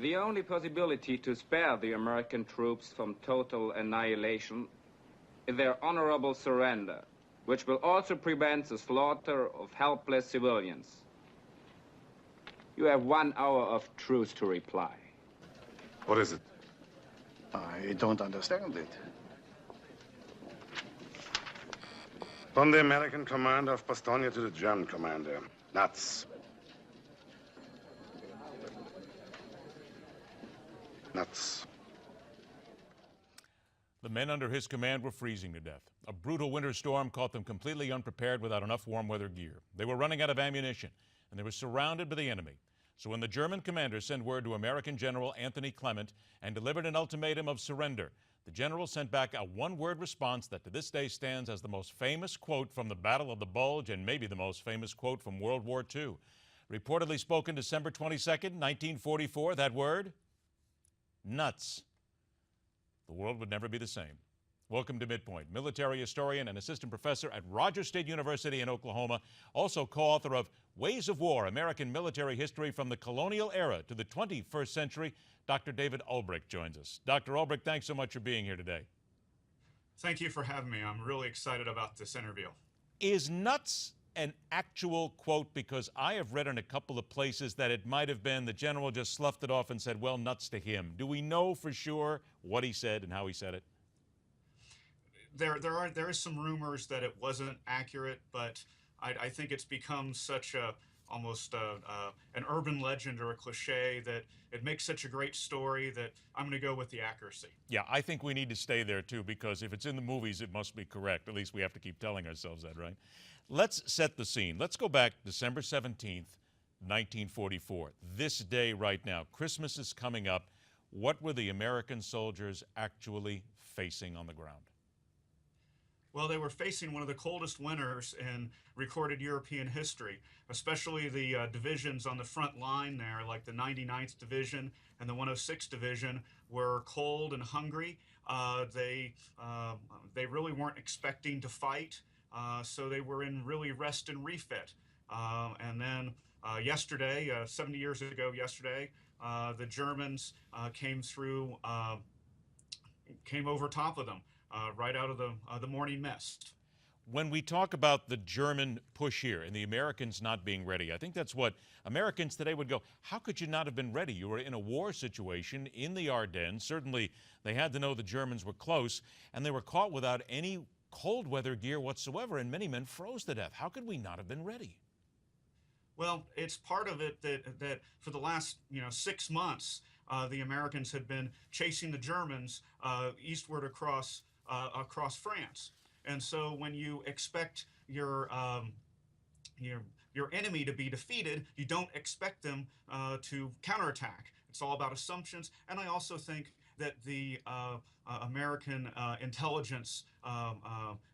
The only possibility to spare the American troops from total annihilation is their honorable surrender, which will also prevent the slaughter of helpless civilians. You have 1 hour of truth to reply. What is it? I don't understand it. From the American commander of Bastogne to the German commander. Nuts. Nuts. The men under his command were freezing to death. A brutal winter storm caught them completely unprepared without enough warm weather gear. They were running out of ammunition, and they were surrounded by the enemy. So when the German commander sent word to American General Anthony Clement and delivered an ultimatum of surrender, the general sent back a one-word response that to this day stands as the most famous quote from the Battle of the Bulge and maybe the most famous quote from World War II. Reportedly spoken December 22nd, 1944, that word? Nuts. The world would never be the same. Welcome to MidPoint, military historian and assistant professor at Rogers State University in Oklahoma, also co-author of Ways of War, American Military History from the Colonial Era to the 21st Century. Dr. David Ulbrich joins us. Dr. Ulbrich, thanks so much for being here today. Thank you for having me. I'm really excited about this interview. Is nuts an actual quote? Because I have read in a couple of places that it might have been the general just sloughed it off and said, well, nuts to him. Do we know for sure what he said and how he said it? There is some rumors that it wasn't accurate, but I think it's become such a almost an urban legend or a cliche that it makes such a great story that I'm going to go with the accuracy. Yeah, I think we need to stay there too, because if it's in the movies, it must be correct. At least we have to keep telling ourselves that, right? Let's set the scene. Let's go back December 17th, 1944. This day right now, Christmas is coming up. What were the American soldiers actually facing on the ground? Well, they were facing one of the coldest winters in recorded European history, especially the divisions on the front line there, like the 99th Division and the 106th Division, were cold and hungry. They really weren't expecting to fight, so they were in really rest and refit. And then yesterday, 70 years ago yesterday, the Germans came over top of them. Right out of the morning mist. When we talk about the German push here and the Americans not being ready, I think that's what Americans today would go, how could you not have been ready? You were in a war situation in the Ardennes. Certainly they had to know the Germans were close, and they were caught without any cold weather gear whatsoever, and many men froze to death. How could we not have been ready? Well, it's part of it that for the last 6 months, the Americans had been chasing the Germans eastward across France. And so when you expect your enemy to be defeated, you don't expect them to counterattack. It's all about assumptions. And I also think that the American intelligence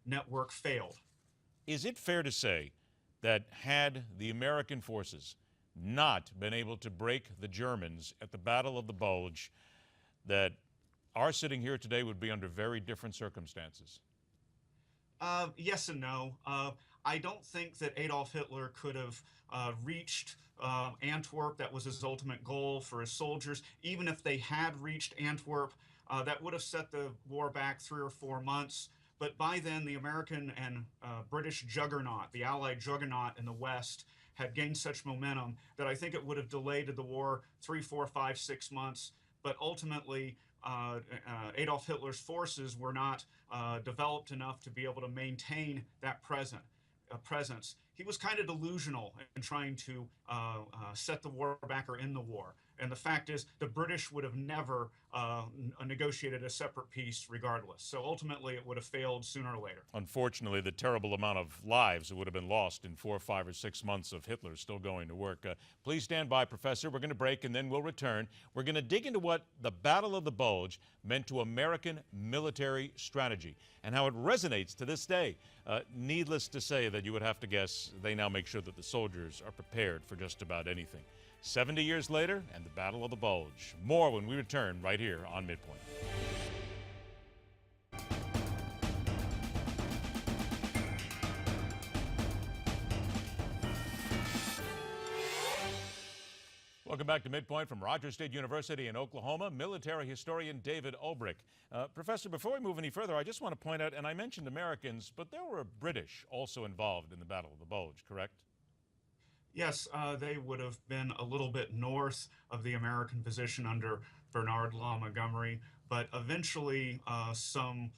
network failed. Is it fair to say that had the American forces not been able to break the Germans at the Battle of the Bulge, that our sitting here today would be under very different circumstances? Yes and no. I don't think that Adolf Hitler could have reached Antwerp. That was his ultimate goal for his soldiers. Even if they had reached Antwerp, that would have set the war back 3 or 4 months. But by then, the American and British juggernaut, the Allied juggernaut in the West, had gained such momentum that I think it would have delayed the war 3, 4, 5, 6 months. But ultimately, Adolf Hitler's forces were not developed enough to be able to maintain that presence. He was kind of delusional in trying to set the war back or end the war. And the fact is, the British would have never negotiated a separate peace regardless. So ultimately, it would have failed sooner or later. Unfortunately, the terrible amount of lives that would have been lost in 4, 5, or 6 months of Hitler still going to work. Please stand by, Professor. We're going to break, and then we'll return. We're going to dig into what the Battle of the Bulge meant to American military strategy and how it resonates to this day. Needless to say that you would have to guess they now make sure that the soldiers are prepared for just about anything. 70 years later, and the Battle of the Bulge. More when we return right here on MidPoint. Welcome back to Midpoint from Rogers State University in Oklahoma, military historian David Ulbrich. Professor, before we move any further, I just want to point out, and I mentioned Americans, but there were British also involved in the Battle of the Bulge, correct? Yes, they would have been a little bit north of the American position under Bernard Law Montgomery, but eventually some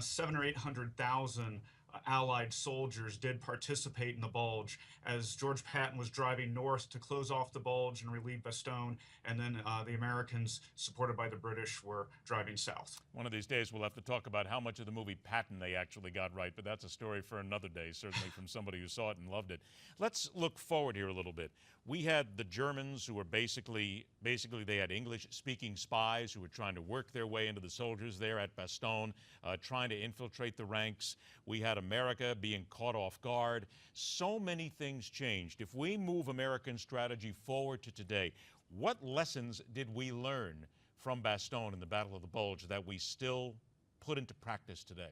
700,000 or 800,000 Allied soldiers did participate in the Bulge as George Patton was driving north to close off the Bulge and relieve Bastogne, and then the Americans, supported by the British, were driving south. One of these days we'll have to talk about how much of the movie Patton they actually got right, but that's a story for another day, certainly from somebody who saw it and loved it. Let's look forward here a little bit. We had the Germans who were basically they had English-speaking spies who were trying to work their way into the soldiers there at Bastogne, trying to infiltrate the ranks. We had America being caught off guard. So many things changed. If we move American strategy forward to today, what lessons did we learn from Bastogne in the Battle of the Bulge that we still put into practice today?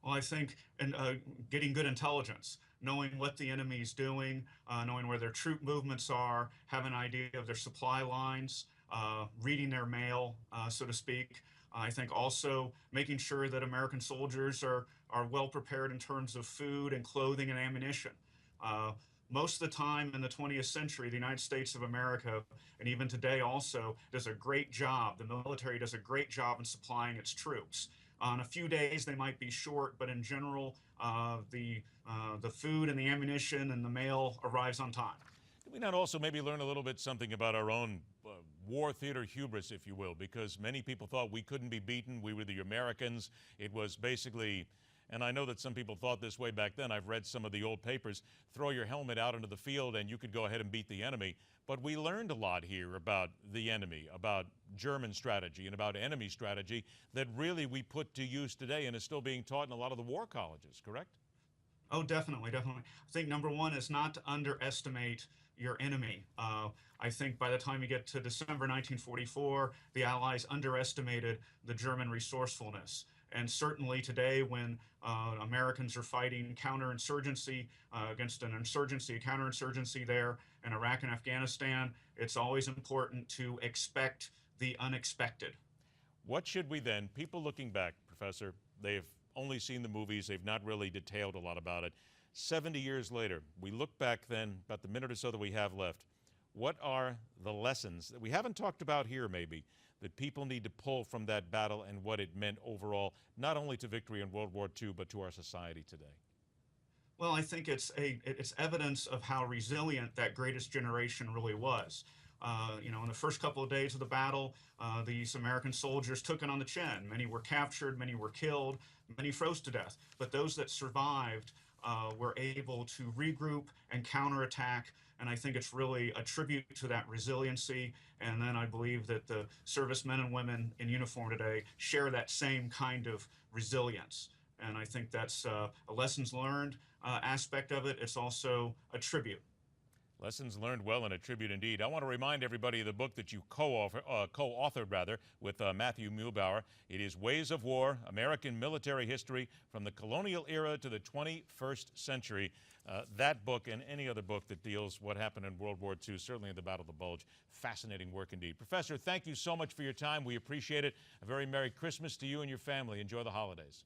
Well, I think getting good intelligence, knowing what the enemy is doing, knowing where their troop movements are, have an idea of their supply lines, reading their mail, so to speak. I think also making sure that American soldiers are well prepared in terms of food and clothing and ammunition. Most of the time in the 20th century, the United States of America, and even today also, does a great job. The military does a great job in supplying its troops. On a few days, they might be short, but in general, the food and the ammunition and the mail arrives on time. Did we not also maybe learn a little bit something about our own war theater hubris, if you will, because many people thought we couldn't be beaten. We were the Americans. It was basically, and I know that some people thought this way back then. I've read some of the old papers. Throw your helmet out into the field and you could go ahead and beat the enemy. But we learned a lot here about the enemy, about German strategy and about enemy strategy that really we put to use today and is still being taught in a lot of the war colleges, correct? Oh, definitely, definitely. I think number one is not to underestimate your enemy. I think by the time you get to December 1944, the Allies underestimated the German resourcefulness. And certainly today, when Americans are fighting counterinsurgency against an insurgency, a counterinsurgency there in Iraq and Afghanistan, it's always important to expect the unexpected. What should we then, people looking back, Professor, they've only seen the movies, they've not really detailed a lot about it. 70 years later, we look back then, about the minute or so that we have left, what are the lessons that we haven't talked about here maybe, that people need to pull from that battle and what it meant overall, not only to victory in World War II, but to our society today? Well, I think it's evidence of how resilient that greatest generation really was. In the first couple of days of the battle, these American soldiers took it on the chin. Many were captured, many were killed, many froze to death. But those that survived were able to regroup and counterattack. And I think it's really a tribute to that resiliency. And then I believe that the servicemen and women in uniform today share that same kind of resilience. And I think that's a lessons learned aspect of it. It's also a tribute. Lessons learned well and a tribute indeed. I want to remind everybody of the book that you co-authored with Matthew Muehlbauer. It is Ways of War, American Military History from the Colonial Era to the 21st Century. That book and any other book that deals what happened in World War II, certainly in the Battle of the Bulge. Fascinating work indeed. Professor, thank you so much for your time. We appreciate it. A very Merry Christmas to you and your family. Enjoy the holidays.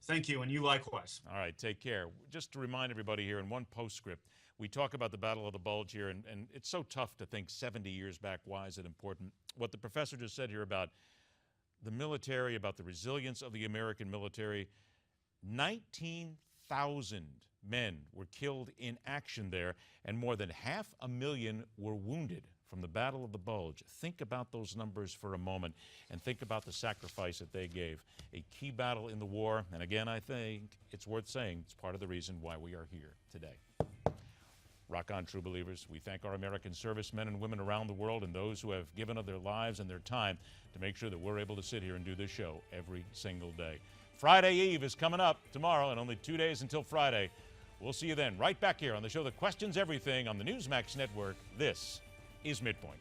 Thank you, and you likewise. All right, take care. Just to remind everybody here in one postscript, we talk about the Battle of the Bulge here, and it's so tough to think 70 years back, why is it important? What the professor just said here about the military, about the resilience of the American military, 19,000 men were killed in action there, and more than 500,000 were wounded from the Battle of the Bulge. Think about those numbers for a moment and think about the sacrifice that they gave. A key battle in the war, and again, I think it's worth saying it's part of the reason why we are here today. Rock on, true believers. We thank our American servicemen and women around the world and those who have given of their lives and their time to make sure that we're able to sit here and do this show every single day. Friday Eve is coming up tomorrow, and only 2 days until Friday. We'll see you then right back here on the show that questions everything on the Newsmax Network. This is MidPoint.